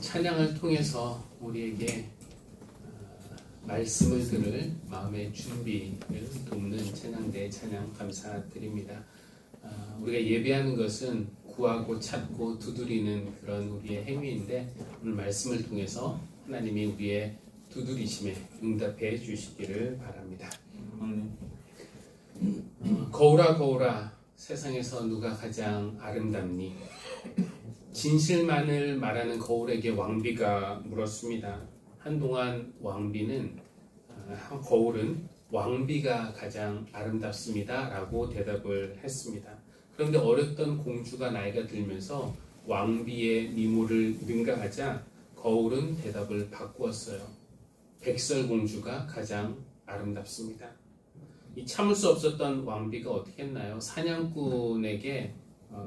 찬양을 통해서 우리에게 말씀을 들을 마음의 준비를 돕는 찬양대의 찬양 감사드립니다. 우리가 예배하는 것은 구하고 찾고 두드리는 그런 우리의 행위인데 오늘 말씀을 통해서 하나님이 우리의 두드리심에 응답해 주시기를 바랍니다. 거울아 거울아 세상에서 누가 가장 아름답니? 진실만을 말하는 거울에게 왕비가 물었습니다. 한동안 거울은 왕비가 가장 아름답습니다 라고 대답을 했습니다. 그런데 어렸던 공주가 나이가 들면서 왕비의 미모를 능가하자 거울은 대답을 바꾸었어요. 백설공주가 가장 아름답습니다. 이 참을 수 없었던 왕비가 어떻게 했나요? 사냥꾼에게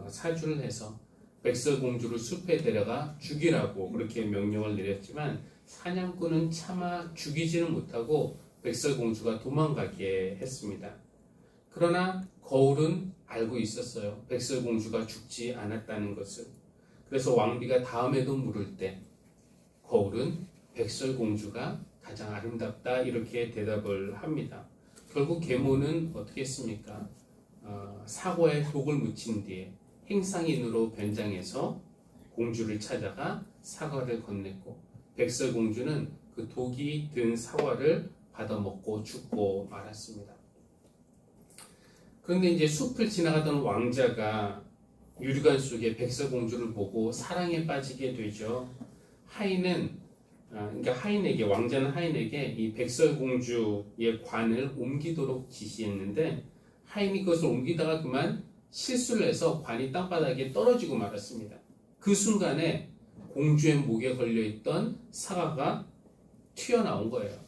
사주를 해서 백설공주를 숲에 데려가 죽이라고 그렇게 명령을 내렸지만 사냥꾼은 차마 죽이지는 못하고 백설공주가 도망가게 했습니다. 그러나 거울은 알고 있었어요. 백설공주가 죽지 않았다는 것을. 그래서 왕비가 다음에도 물을 때 거울은 백설공주가 가장 아름답다 이렇게 대답을 합니다. 결국 계모는 어떻게 했습니까? 사과에 독을 묻힌 뒤에 행상인으로 변장해서 공주를 찾아가 사과를 건넸고 백설공주는 그 독이 든 사과를 받아먹고 죽고 말았습니다. 그런데 이제 숲을 지나가던 왕자가 유리관 속에 백설공주를 보고 사랑에 빠지게 되죠. 왕자는 하인에게 이 백설공주의 관을 옮기도록 지시했는데 하인이 그것을 옮기다가 그만 실수를 해서 관이 땅바닥에 떨어지고 말았습니다. 그 순간에 공주의 목에 걸려있던 사과가 튀어나온 거예요.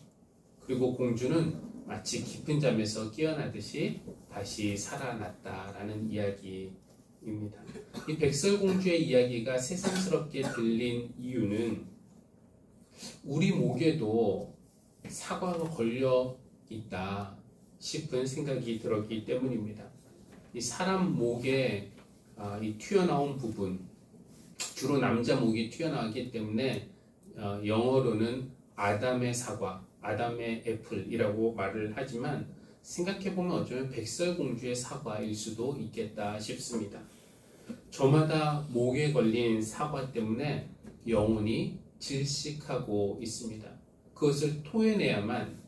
그리고 공주는 마치 깊은 잠에서 깨어나듯이 다시 살아났다라는 이야기입니다. 이 백설공주의 이야기가 새삼스럽게 들린 이유는 우리 목에도 사과가 걸려 있다 싶은 생각이 들었기 때문입니다. 이 사람 목에 이 튀어나온 부분, 주로 남자 목이 튀어나왔기 때문에 영어로는 아담의 사과, 아담의 애플이라고 말을 하지만 생각해보면 어쩌면 백설공주의 사과일 수도 있겠다 싶습니다. 저마다 목에 걸린 사과 때문에 영혼이 질식하고 있습니다. 그것을 토해내야만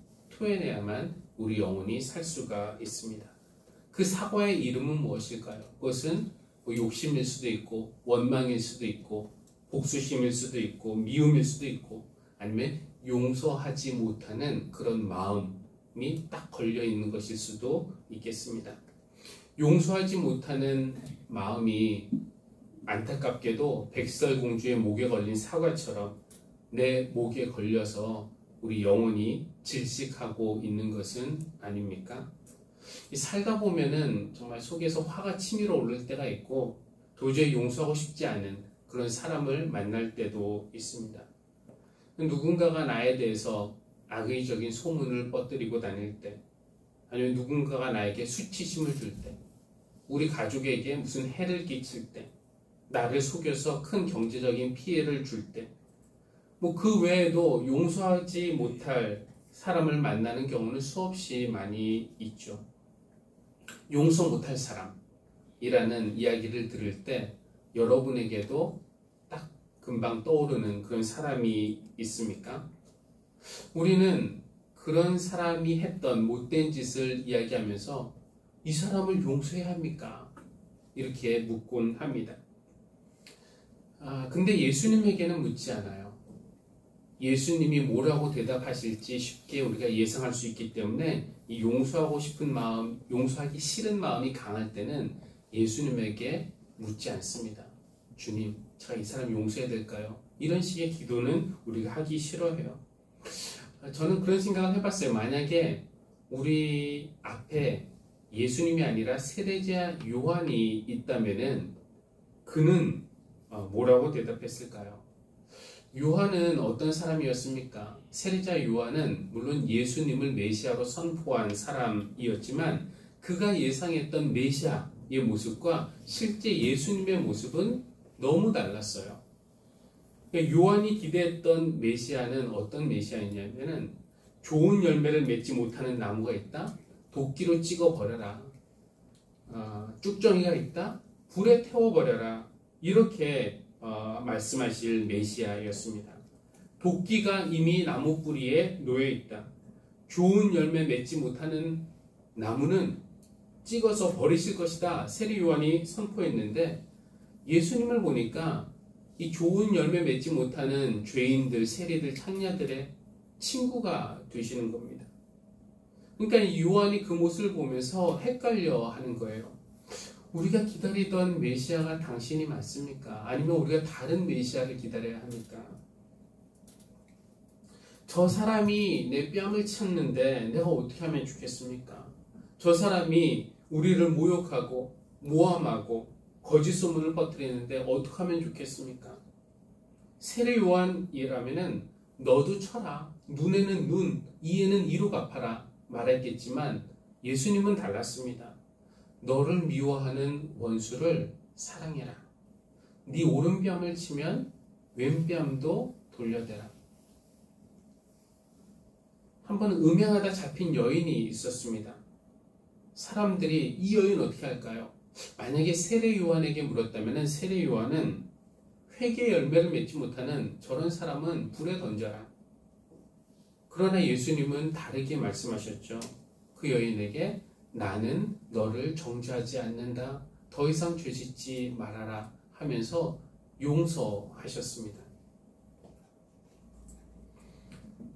우리 영혼이 살 수가 있습니다. 그 사과의 이름은 무엇일까요? 그것은 욕심일 수도 있고 원망일 수도 있고 복수심일 수도 있고 미움일 수도 있고 아니면 용서하지 못하는 그런 마음이 딱 걸려 있는 것일 수도 있겠습니다. 용서하지 못하는 마음이 안타깝게도 백설공주의 목에 걸린 사과처럼 내 목에 걸려서 우리 영혼이 질식하고 있는 것은 아닙니까? 살다 보면은 정말 속에서 화가 치밀어 오를 때가 있고 도저히 용서하고 싶지 않은 그런 사람을 만날 때도 있습니다. 누군가가 나에 대해서 악의적인 소문을 뻗뜨리고 다닐 때, 아니면 누군가가 나에게 수치심을 줄 때, 우리 가족에게 무슨 해를 끼칠 때, 나를 속여서 큰 경제적인 피해를 줄 때, 그 외에도 용서하지 못할 사람을 만나는 경우는 수없이 많이 있죠. 용서 못할 사람이라는 이야기를 들을 때 여러분에게도 딱 금방 떠오르는 그런 사람이 있습니까? 우리는 그런 사람이 했던 못된 짓을 이야기하면서 이 사람을 용서해야 합니까? 이렇게 묻곤 합니다. 근데 예수님에게는 묻지 않아요. 예수님이 뭐라고 대답하실지 쉽게 우리가 예상할 수 있기 때문에 이 용서하고 싶은 마음, 용서하기 싫은 마음이 강할 때는 예수님에게 묻지 않습니다. 주님, 제가 이 사람 용서해야 될까요? 이런 식의 기도는 우리가 하기 싫어해요. 저는 그런 생각을 해봤어요. 만약에 우리 앞에 예수님이 아니라 세례자 요한이 있다면은 그는 뭐라고 대답했을까요? 요한은 어떤 사람이었습니까? 세례자 요한은 물론 예수님을 메시아로 선포한 사람이었지만 그가 예상했던 메시아의 모습과 실제 예수님의 모습은 너무 달랐어요. 요한이 기대했던 메시아는 어떤 메시아였냐면은 좋은 열매를 맺지 못하는 나무가 있다? 도끼로 찍어버려라. 쭉정이가 있다? 불에 태워버려라. 이렇게 말씀하실 메시아였습니다. 도끼가 이미 나무 뿌리에 놓여 있다. 좋은 열매 맺지 못하는 나무는 찍어서 버리실 것이다. 세례 요한이 선포했는데 예수님을 보니까 이 좋은 열매 맺지 못하는 죄인들, 세리들, 창녀들의 친구가 되시는 겁니다. 그러니까 요한이 그 모습을 보면서 헷갈려 하는 거예요. 우리가 기다리던 메시아가 당신이 맞습니까? 아니면 우리가 다른 메시아를 기다려야 합니까? 저 사람이 내 뺨을 쳤는데 내가 어떻게 하면 좋겠습니까? 저 사람이 우리를 모욕하고 모함하고 거짓 소문을 퍼뜨리는데 어떻게 하면 좋겠습니까? 세례 요한이라면은 너도 쳐라. 눈에는 눈, 이에는 이로 갚아라 말했겠지만 예수님은 달랐습니다. 너를 미워하는 원수를 사랑해라. 네 오른뺨을 치면 왼뺨도 돌려대라. 한번 음행하다 잡힌 여인이 있었습니다. 사람들이 이 여인 어떻게 할까요? 만약에 세례 요한에게 물었다면 세례 요한은 회개 열매를 맺지 못하는 저런 사람은 불에 던져라. 그러나 예수님은 다르게 말씀하셨죠. 그 여인에게 나는 너를 정죄하지 않는다. 더 이상 죄짓지 말아라 하면서 용서하셨습니다.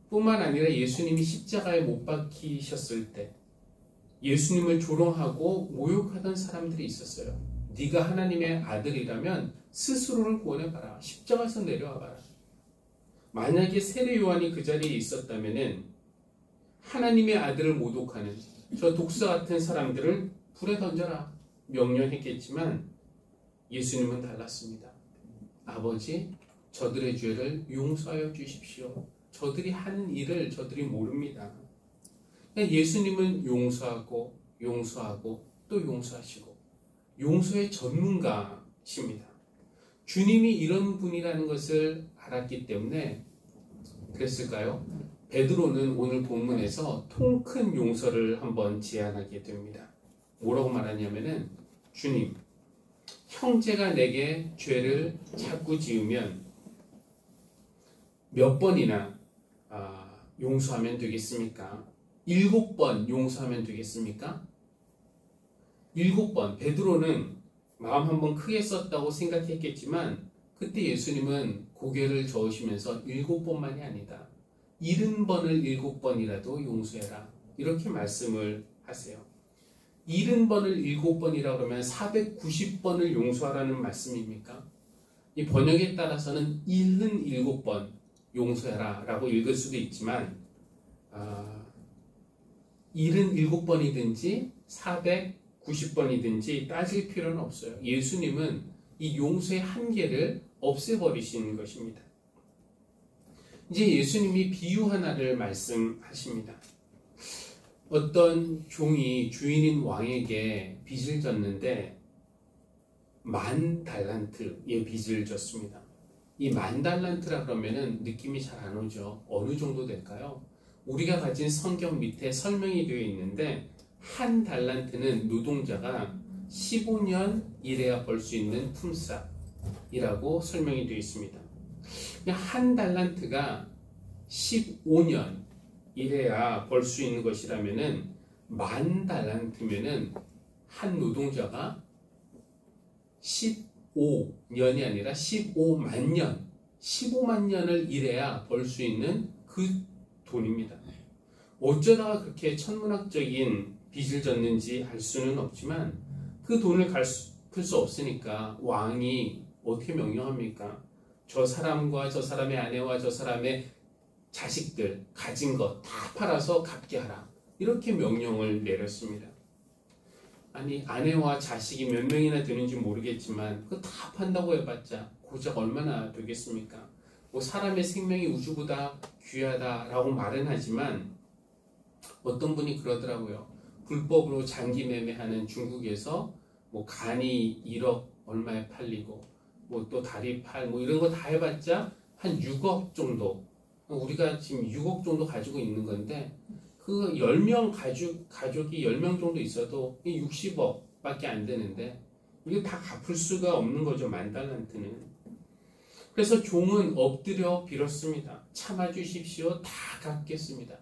뿐만 아니라 예수님이 십자가에 못 박히셨을 때 예수님을 조롱하고 모욕하던 사람들이 있었어요. 네가 하나님의 아들이라면 스스로를 구원해봐라. 십자가에서 내려와봐라. 만약에 세례 요한이 그 자리에 있었다면 하나님의 아들을 모독하는 저 독사 같은 사람들을 불에 던져라 명령했겠지만 예수님은 달랐습니다. 아버지, 저들의 죄를 용서하여 주십시오. 저들이 하는 일을 저들이 모릅니다. 예수님은 용서하고 또 용서하시고 용서의 전문가십니다. 주님이 이런 분이라는 것을 알았기 때문에 그랬을까요? 베드로는 오늘 본문에서 통 큰 용서를 한번 제안하게 됩니다. 뭐라고 말하냐면은, 주님, 형제가 내게 죄를 자꾸 지으면 몇 번이나 용서하면 되겠습니까? 7번 용서하면 되겠습니까? 7번. 베드로는 마음 한번 크게 썼다고 생각했겠지만 그때 예수님은 고개를 저으시면서 7번만이 아니다. 70번을 7번이라도 용서해라. 이렇게 말씀을 하세요. 70번을 7번이라고 그러면 490번을 용서하라는 말씀입니까? 이 번역에 따라서는 77번 용서해라 라고 읽을 수도 있지만 77번이든지 490번이든지 따질 필요는 없어요. 예수님은 이 용서의 한계를 없애버리시는 것입니다. 이제 예수님이 비유 하나를 말씀하십니다. 어떤 종이 주인인 왕에게 빚을 졌는데 10,000달란트의 빚을 졌습니다. 이 10,000달란트라 그러면은 느낌이 잘 안 오죠. 어느 정도 될까요? 우리가 가진 성경 밑에 설명이 되어 있는데 한 달란트는 노동자가 15년 일해야 벌 수 있는 품삯이라고 설명이 되어 있습니다. 한 달란트가 15년 일해야 벌 수 있는 것이라면은 10,000달란트면은 한 노동자가 15년이 아니라 15만 년, 15만 년을 일해야 벌 수 있는 그 돈입니다. 어쩌다가 그렇게 천문학적인 빚을 졌는지 알 수는 없지만 그 돈을 갚을 수 없으니까 왕이 어떻게 명령합니까? 저 사람과 저 사람의 아내와 저 사람의 자식들 가진 것 다 팔아서 갚게 하라. 이렇게 명령을 내렸습니다. 아니 아내와 자식이 몇 명이나 되는지 모르겠지만 그거 다 판다고 해봤자 고작 얼마나 되겠습니까? 뭐 사람의 생명이 우주보다 귀하다라고 말은 하지만 어떤 분이 그러더라고요. 불법으로 장기 매매하는 중국에서 뭐 간이 1억 얼마에 팔리고 뭐 또 다리팔 뭐 이런 거 다 해봤자 한 6억 정도. 우리가 지금 6억 정도 가지고 있는 건데 그 10명 가족이 10명 정도 있어도 60억 밖에 안 되는데 이게 다 갚을 수가 없는 거죠. 10,000달란트는. 그래서 종은 엎드려 빌었습니다. 참아주십시오. 다 갚겠습니다.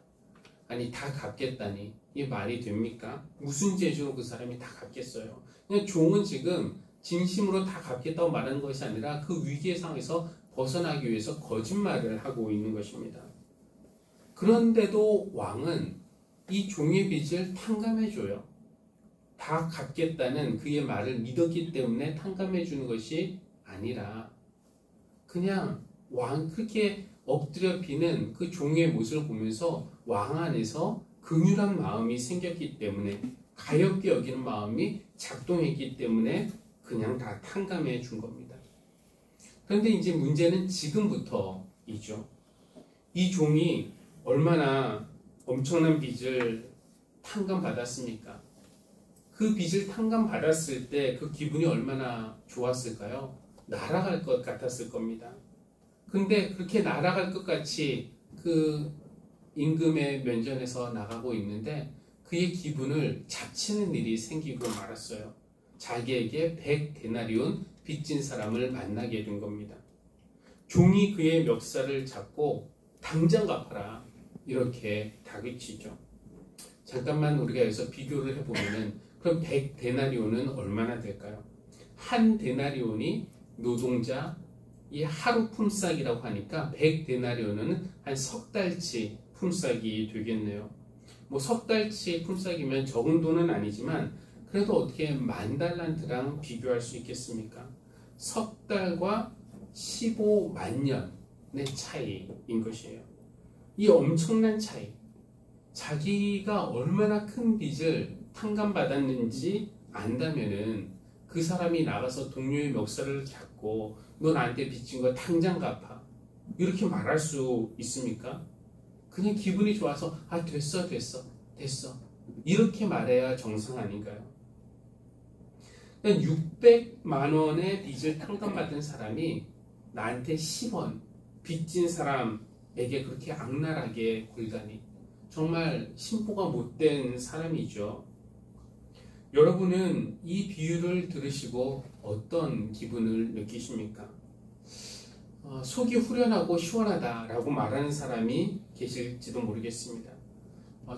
아니 다 갚겠다니 이게 말이 됩니까? 무슨 재주로 그 사람이 다 갚겠어요? 그냥 종은 지금 진심으로 다 갚겠다고 말하는 것이 아니라 그 위기의 상황에서 벗어나기 위해서 거짓말을 하고 있는 것입니다. 그런데도 왕은 이 종의 빚을 탕감해줘요. 다 갚겠다는 그의 말을 믿었기 때문에 탕감해주는 것이 아니라 그냥 왕 그렇게 엎드려 비는 그 종의 모습을 보면서 왕 안에서 긍휼한 마음이 생겼기 때문에 가엾게 여기는 마음이 작동했기 때문에 그냥 다 탕감해 준 겁니다. 그런데 이제 문제는 지금부터이죠. 이 종이 얼마나 엄청난 빚을 탕감받았습니까? 그 빚을 탕감받았을 때 그 기분이 얼마나 좋았을까요? 날아갈 것 같았을 겁니다. 근데 그렇게 날아갈 것 같이 그 임금의 면전에서 나가고 있는데 그의 기분을 잡치는 일이 생기고 말았어요. 자기에게 100데나리온 빚진 사람을 만나게 된 겁니다. 종이 그의 멱살을 잡고 당장 갚아라 이렇게 다그치죠. 잠깐만 우리가 여기서 비교를 해보면은 그럼 100데나리온은 얼마나 될까요? 한 데나리온이 노동자 이 하루 품삯이라고 하니까 100데나리온은 한 석 달치 품삯이 되겠네요. 뭐 석 달치 품삯이면 적은 돈은 아니지만 그래도 어떻게 10,000달란트랑 비교할 수 있겠습니까? 석 달과 15만 년의 차이인 것이에요. 이 엄청난 차이. 자기가 얼마나 큰 빚을 탕감받았는지 안다면은 그 사람이 나가서 동료의 멱살을 잡고 너 나한테 빚진 거 당장 갚아. 이렇게 말할 수 있습니까? 그냥 기분이 좋아서 아 됐어. 이렇게 말해야 정상 아닌가요? 600만 원의 빚을 탕감받은 사람이 나한테 10원 빚진 사람의 사람에게 그렇게 악랄하게 굴다니 정말 심보가 못된 사람이죠. 여러분은 이 비유를 들으시고 어떤 기분을 느끼십니까? 속이 후련하고 시원하다라고 말하는 사람이 계실지도 모르겠습니다.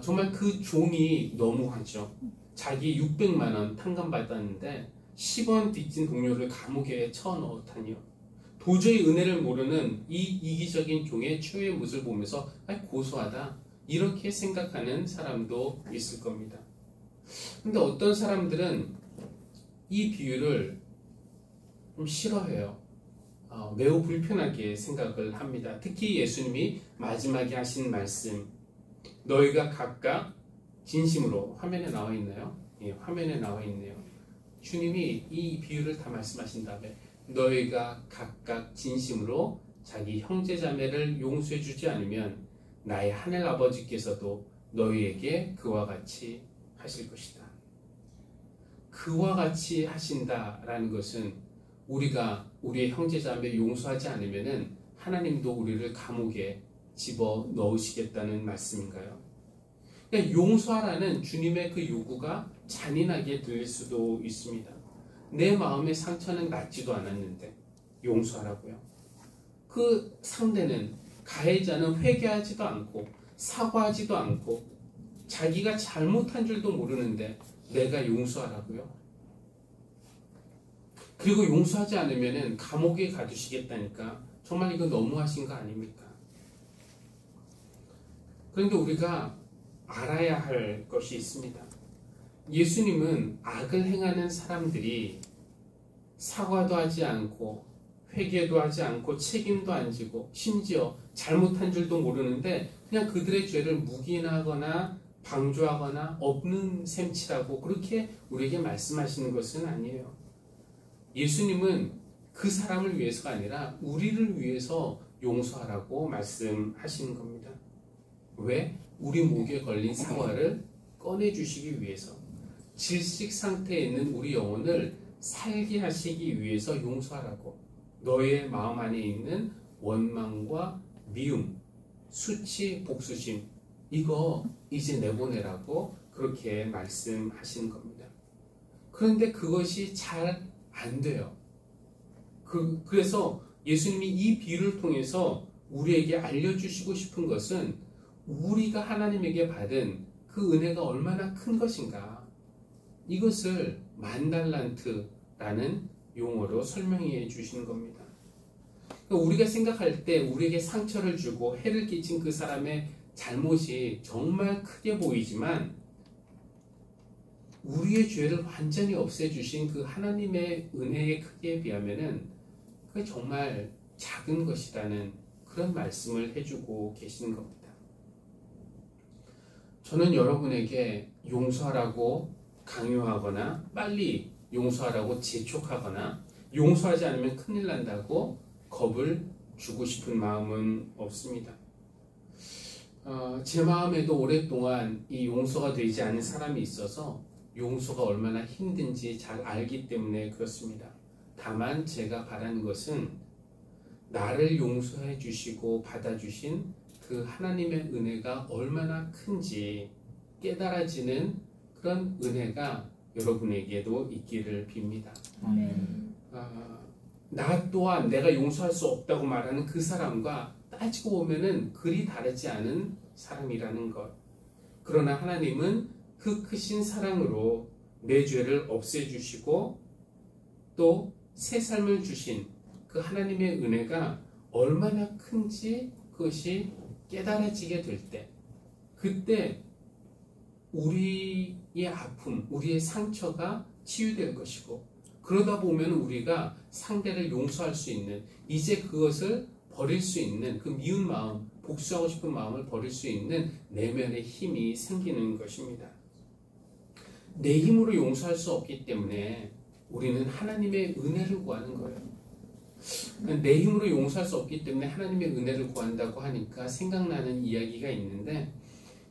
정말 그 종이 너무하죠. 자기 600만 원 탕감받았는데 10원 빚진 동료를 감옥에 쳐넣다니요. 도저히 은혜를 모르는 이 이기적인 종의 최후의 모습을 보면서 고소하다 이렇게 생각하는 사람도 있을 겁니다. 근데 어떤 사람들은 이 비유를 좀 싫어해요. 매우 불편하게 생각을 합니다. 특히 예수님이 마지막에 하신 말씀, 너희가 각각 진심으로, 화면에 나와 있나요? 예, 화면에 나와 있네요. 주님이 이 비유를 다 말씀하신 다음에 너희가 각각 진심으로 자기 형제자매를 용서해 주지 않으면 나의 하늘 아버지께서도 너희에게 그와 같이 하실 것이다. 그와 같이 하신다라는 것은 우리가 우리의 형제자매 용서하지 않으면 하나님도 우리를 감옥에 집어 넣으시겠다는 말씀인가요? 그러니까 용서하라는 주님의 그 요구가 잔인하게 들릴 수도 있습니다. 내 마음의 상처는 낫지도 않았는데 용서하라고요. 그 상대는 가해자는 회개하지도 않고 사과하지도 않고 자기가 잘못한 줄도 모르는데 내가 용서하라고요? 그리고 용서하지 않으면 감옥에 가두시겠다니까 정말 이거 너무하신 거 아닙니까? 그런데 우리가 알아야 할 것이 있습니다. 예수님은 악을 행하는 사람들이 사과도 하지 않고 회개도 하지 않고 책임도 안 지고 심지어 잘못한 줄도 모르는데 그냥 그들의 죄를 묵인하거나 방조하거나 없는 셈치라고 그렇게 우리에게 말씀하시는 것은 아니에요. 예수님은 그 사람을 위해서가 아니라 우리를 위해서 용서하라고 말씀하시는 겁니다. 왜? 우리 목에 걸린 사과를 꺼내주시기 위해서, 질식 상태에 있는 우리 영혼을 살게 하시기 위해서 용서하라고. 너의 마음 안에 있는 원망과 미움, 수치, 복수심 이거 이제 내보내라고 그렇게 말씀하시는 겁니다. 그런데 그것이 잘 안 돼요. 그래서 예수님이 이 비유를 통해서 우리에게 알려주시고 싶은 것은 우리가 하나님에게 받은 그 은혜가 얼마나 큰 것인가, 이것을 만달란트라는 용어로 설명해 주시는 겁니다. 우리가 생각할 때 우리에게 상처를 주고 해를 끼친 그 사람의 잘못이 정말 크게 보이지만 우리의 죄를 완전히 없애주신 그 하나님의 은혜의 크기에 비하면은 그게 정말 작은 것이라는 그런 말씀을 해주고 계시는 겁니다. 저는 여러분에게 용서하라고 강요하거나 빨리 용서하라고 재촉하거나 용서하지 않으면 큰일 난다고 겁을 주고 싶은 마음은 없습니다. 제 마음에도 오랫동안 이 용서가 되지 않은 사람이 있어서 용서가 얼마나 힘든지 잘 알기 때문에 그렇습니다. 다만 제가 바라는 것은 나를 용서해 주시고 받아주신 그 하나님의 은혜가 얼마나 큰지 깨달아지는 그런 은혜가 여러분에게도 있기를 빕니다. 나 또한 내가 용서할 수 없다고 말하는 그 사람과 따지고 보면은 그리 다르지 않은 사람이라는 것. 그러나 하나님은 그 크신 사랑으로 내 죄를 없애주시고 또 새 삶을 주신 그 하나님의 은혜가 얼마나 큰지 그것이 깨달아지게 될 때, 그때 우리의 아픔, 우리의 상처가 치유될 것이고, 그러다 보면 우리가 상대를 용서할 수 있는, 이제 그것을 버릴 수 있는 그 미운 마음, 복수하고 싶은 마음을 버릴 수 있는 내면의 힘이 생기는 것입니다. 내 힘으로 용서할 수 없기 때문에 우리는 하나님의 은혜를 구하는 거예요. 내 힘으로 용서할 수 없기 때문에 하나님의 은혜를 구한다고 하니까 생각나는 이야기가 있는데,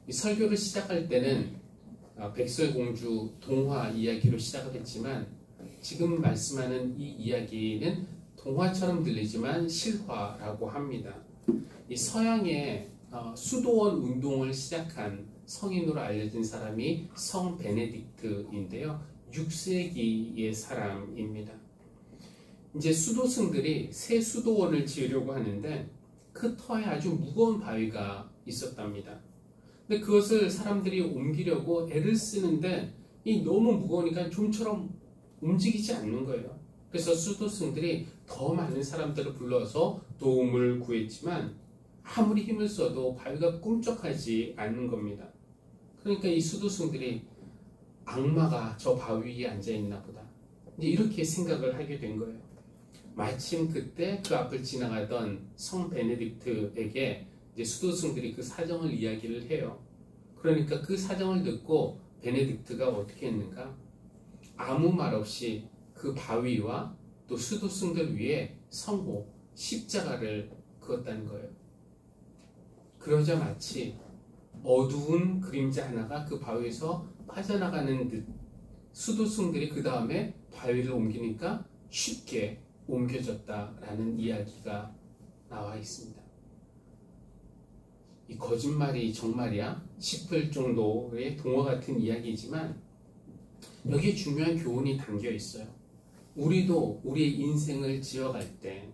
이 설교를 시작할 때는 백설공주 동화 이야기로 시작을 했지만 지금 말씀하는 이 이야기는 동화처럼 들리지만 실화라고 합니다. 이 서양의 수도원 운동을 시작한 성인으로 알려진 사람이 성 베네딕트인데요. 6세기의 사람입니다. 이제 수도승들이 새 수도원을 지으려고 하는데 그 터에 아주 무거운 바위가 있었답니다. 근데 그것을 사람들이 옮기려고 애를 쓰는데 이 너무 무거우니까 좀처럼 움직이지 않는 거예요. 그래서 수도승들이 더 많은 사람들을 불러서 도움을 구했지만 아무리 힘을 써도 바위가 꿈쩍하지 않는 겁니다. 그러니까 이 수도승들이 악마가 저 바위 위에 앉아 있나 보다, 이제 이렇게 생각을 하게 된 거예요. 마침 그때 그 앞을 지나가던 성 베네딕트에게 이제 수도승들이 그 사정을 이야기를 해요. 그러니까 그 사정을 듣고 베네딕트가 어떻게 했는가? 아무 말 없이 그 바위와 또 수도승들 위에 성호, 십자가를 그었다는 거예요. 그러자 마치 어두운 그림자 하나가 그 바위에서 빠져나가는 듯 수도승들이 그 다음에 바위를 옮기니까 쉽게 옮겨졌다라는 이야기가 나와 있습니다. 이 거짓말이 정말이야 싶을 정도의 동화 같은 이야기지만 여기에 중요한 교훈이 담겨 있어요. 우리도 우리의 인생을 지어갈 때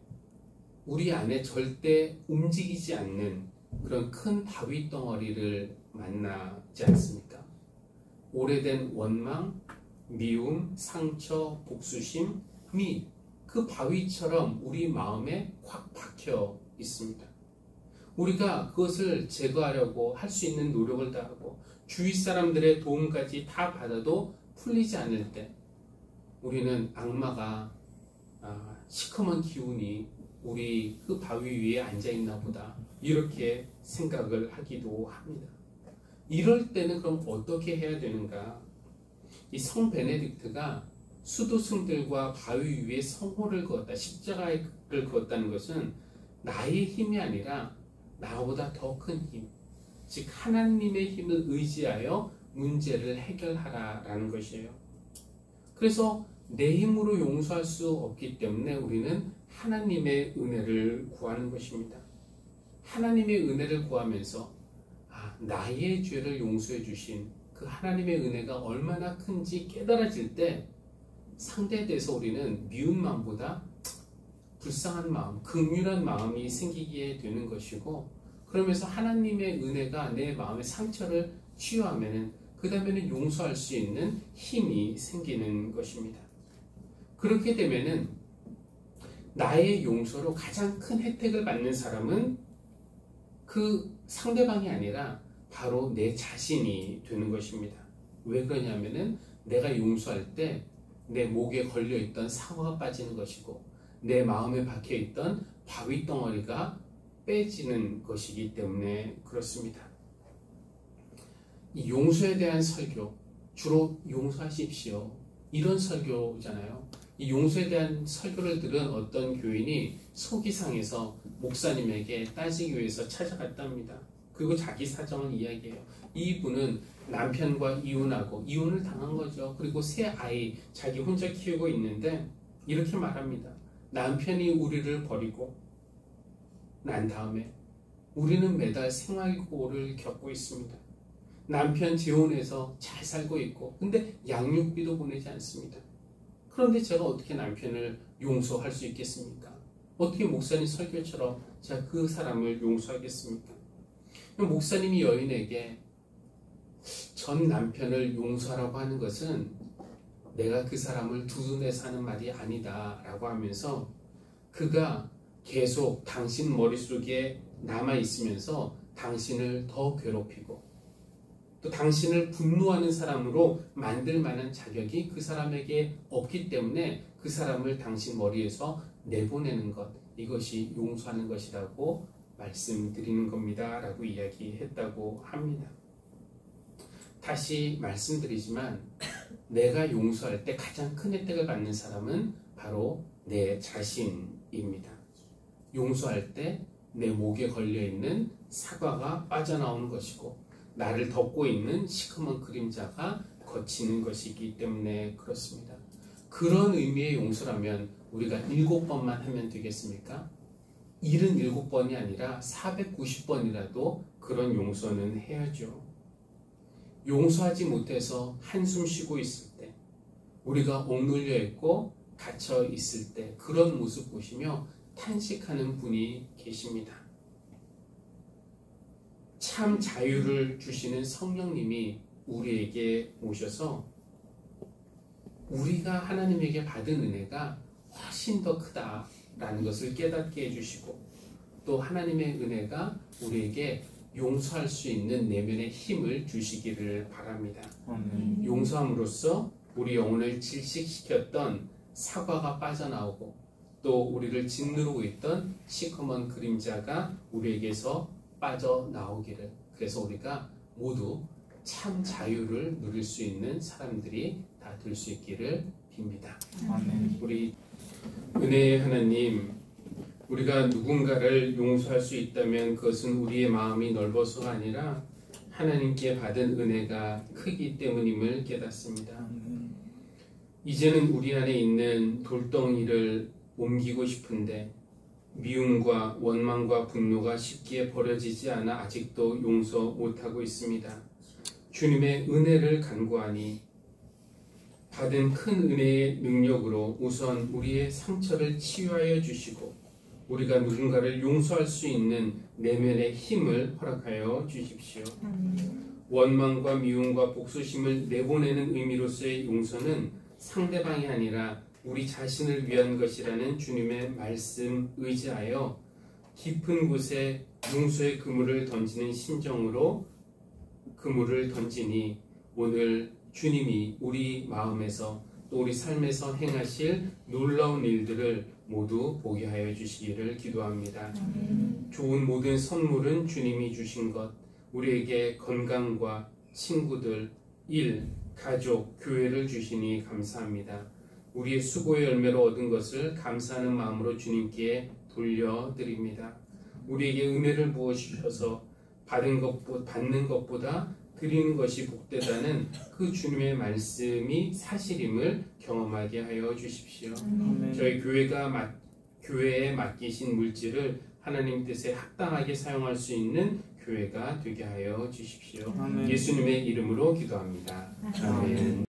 우리 안에 절대 움직이지 않는 그런 큰 바위 덩어리를 만나지 않습니까? 오래된 원망, 미움, 상처, 복수심이 그 바위처럼 우리 마음에 확 박혀 있습니다. 우리가 그것을 제거하려고 할 수 있는 노력을 다하고 주위 사람들의 도움까지 다 받아도 풀리지 않을 때 우리는 악마가 시커먼 기운이 우리 그 바위 위에 앉아 있나 보다, 이렇게 생각을 하기도 합니다. 이럴 때는 그럼 어떻게 해야 되는가? 이 성 베네딕트가 수도승들과 바위 위에 성호를 그었다, 십자가를 그었다는 것은 나의 힘이 아니라 나보다 더 큰 힘, 즉 하나님의 힘을 의지하여 문제를 해결하라라는 것이에요. 그래서 내 힘으로 용서할 수 없기 때문에 우리는 하나님의 은혜를 구하는 것입니다. 하나님의 은혜를 구하면서 나의 죄를 용서해 주신 그 하나님의 은혜가 얼마나 큰지 깨달아질 때 상대에 대해서 우리는 미운 마음보다 불쌍한 마음, 긍휼한 마음이 생기게 되는 것이고, 그러면서 하나님의 은혜가 내 마음의 상처를 치유하면 그 다음에는 용서할 수 있는 힘이 생기는 것입니다. 그렇게 되면은 나의 용서로 가장 큰 혜택을 받는 사람은 그 상대방이 아니라 바로 내 자신이 되는 것입니다. 왜 그러냐면은 내가 용서할 때 내 목에 걸려있던 사고가 빠지는 것이고 내 마음에 박혀있던 바위 덩어리가 빼지는 것이기 때문에 그렇습니다. 이 용서에 대한 설교, 주로 용서하십시오, 이런 설교잖아요. 이 용서에 대한 설교를 들은 어떤 교인이 소기상에서 목사님에게 따지기 위해서 찾아갔답니다. 그리고 자기 사정을 이야기해요. 이분은 남편과 이혼을 당한 거죠. 그리고 새 아이 자기 혼자 키우고 있는데 이렇게 말합니다. 남편이 우리를 버리고 난 다음에 우리는 매달 생활고를 겪고 있습니다. 남편 재혼해서 잘 살고 있고 근데 양육비도 보내지 않습니다. 그런데 제가 어떻게 남편을 용서할 수 있겠습니까? 어떻게 목사님 설교처럼 제가 그 사람을 용서하겠습니까? 목사님이 여인에게 전 남편을 용서하라고 하는 것은 내가 그 사람을 두둔해서 하는 말이 아니다 라고 하면서 그가 계속 당신 머릿속에 남아있으면서 당신을 더 괴롭히고 또 당신을 분노하는 사람으로 만들 만한 자격이 그 사람에게 없기 때문에 그 사람을 당신 머리에서 내보내는 것, 이것이 용서하는 것이라고 말씀드리는 겁니다 라고 이야기했다고 합니다. 다시 말씀드리지만 내가 용서할 때 가장 큰 혜택을 받는 사람은 바로 내 자신입니다. 용서할 때 내 목에 걸려있는 사과가 빠져나오는 것이고 나를 덮고 있는 시커먼 그림자가 거치는 것이기 때문에 그렇습니다. 그런 의미의 용서라면 우리가 7번만 하면 되겠습니까? 77번이 아니라 490번이라도 그런 용서는 해야죠. 용서하지 못해서 한숨 쉬고 있을 때, 우리가 억눌려 있고 갇혀 있을 때 그런 모습 보시며 탄식하는 분이 계십니다. 참 자유를 주시는 성령님이 우리에게 오셔서 우리가 하나님에게 받은 은혜가 훨씬 더 크다라는 것을 깨닫게 해주시고, 또 하나님의 은혜가 우리에게 용서할 수 있는 내면의 힘을 주시기를 바랍니다. 용서함으로써 우리 영혼을 질식시켰던 사과가 빠져나오고, 또 우리를 짓누르고 있던 시커먼 그림자가 우리에게서 빠져나오기를, 그래서 우리가 모두 참 자유를 누릴 수 있는 사람들이 다 될 수 있기를 빕니다. 아멘. 우리 은혜의 하나님, 우리가 누군가를 용서할 수 있다면 그것은 우리의 마음이 넓어서가 아니라 하나님께 받은 은혜가 크기 때문임을 깨닫습니다. 이제는 우리 안에 있는 돌덩이를 옮기고 싶은데 미움과 원망과 분노가 쉽게 버려지지 않아 아직도 용서 못하고 있습니다. 주님의 은혜를 간구하니 받은 큰 은혜의 능력으로 우선 우리의 상처를 치유하여 주시고 우리가 누군가를 용서할 수 있는 내면의 힘을 허락하여 주십시오. 원망과 미움과 복수심을 내보내는 의미로서의 용서는 상대방이 아니라 우리 자신을 위한 것이라는 주님의 말씀 의지하여 깊은 곳에 용서의 그물을 던지는 심정으로 그물을 던지니 오늘 주님이 우리 마음에서 또 우리 삶에서 행하실 놀라운 일들을 모두 보게 하여 주시기를 기도합니다. 좋은 모든 선물은 주님이 주신 것, 우리에게 건강과 친구들, 일, 가족, 교회를 주시니 감사합니다. 우리의 수고의 열매로 얻은 것을 감사하는 마음으로 주님께 돌려드립니다. 우리에게 은혜를 부어주셔서 받는 것보다 드리는 것이 복되다는 그 주님의 말씀이 사실임을 경험하게 하여 주십시오. 저희 교회에 맡기신 물질을 하나님 뜻에 합당하게 사용할 수 있는 교회가 되게 하여 주십시오. 예수님의 이름으로 기도합니다. 아멘.